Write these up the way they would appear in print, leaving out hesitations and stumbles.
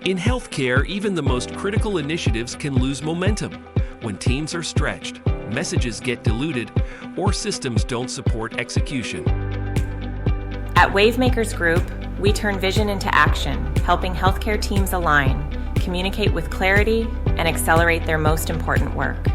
In healthcare, even the most critical initiatives can lose momentum when teams are stretched, messages get diluted, or systems don't support execution. At Wavemakers Group, we turn vision into action, helping healthcare teams align, communicate with clarity, and accelerate their most important work.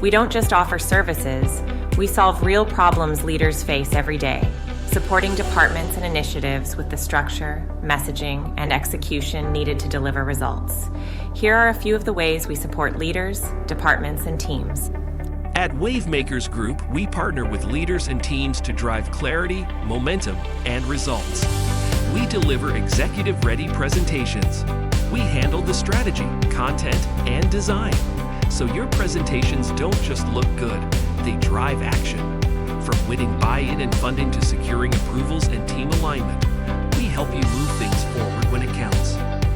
We don't just offer services, we solve real problems leaders face every day, supporting departments and initiatives with the structure, messaging, and execution needed to deliver results. Here are a few of the ways we support leaders, departments, and teams. At Wavemakers Group, we partner with leaders and teams to drive clarity, momentum, and results. We deliver executive-ready presentations. We handle the strategy, content, and design, so your presentations don't just look good, they drive action. From winning buy-in and funding to securing approvals and team alignment, we help you move things forward when it counts.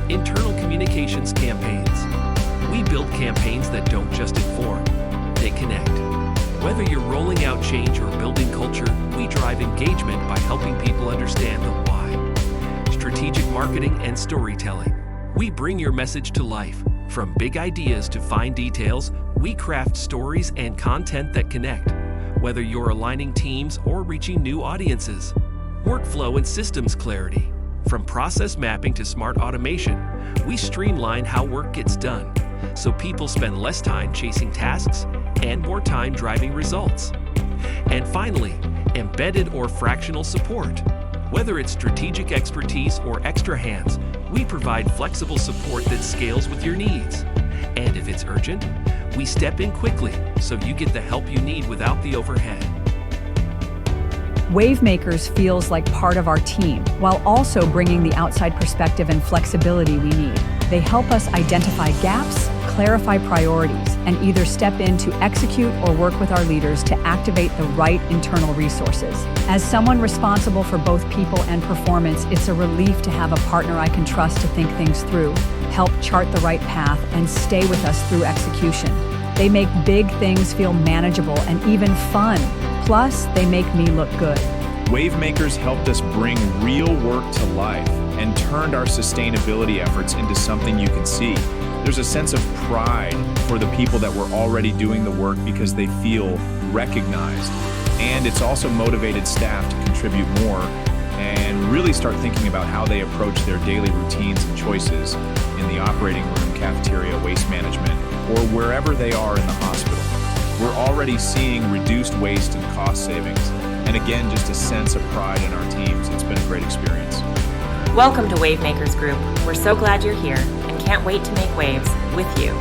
Internal communications campaigns. We build campaigns that don't just inform, they connect. Whether you're rolling out change or building culture, we drive engagement by helping people understand the why. Strategic marketing and storytelling. We bring your message to life. From big ideas to fine details, we craft stories and content that connect, whether you're aligning teams or reaching new audiences. Workflow and systems clarity. From process mapping to smart automation, we streamline how work gets done, so people spend less time chasing tasks and more time driving results. And finally, embedded or fractional support. Whether it's strategic expertise or extra hands, we provide flexible support that scales with your needs. And if it's urgent, we step in quickly so you get the help you need without the overhead. Wavemakers feels like part of our team, while also bringing the outside perspective and flexibility we need. They help us identify gaps, clarify priorities, and either step in to execute or work with our leaders to activate the right internal resources. As someone responsible for both people and performance, it's a relief to have a partner I can trust to think things through, help chart the right path, and stay with us through execution. They make big things feel manageable and even fun. Plus, they make me look good. Wavemakers helped us bring real work to life and turned our sustainability efforts into something you can see. There's a sense of pride for the people that were already doing the work because they feel recognized. And it's also motivated staff to contribute more and really start thinking about how they approach their daily routines and choices in the operating room, cafeteria, waste management, or wherever they are in the hospital. We're already seeing reduced waste and cost savings. And again, just a sense of pride in our teams. It's been a great experience. Welcome to Wavemakers Group. We're so glad you're here and can't wait to make waves with you.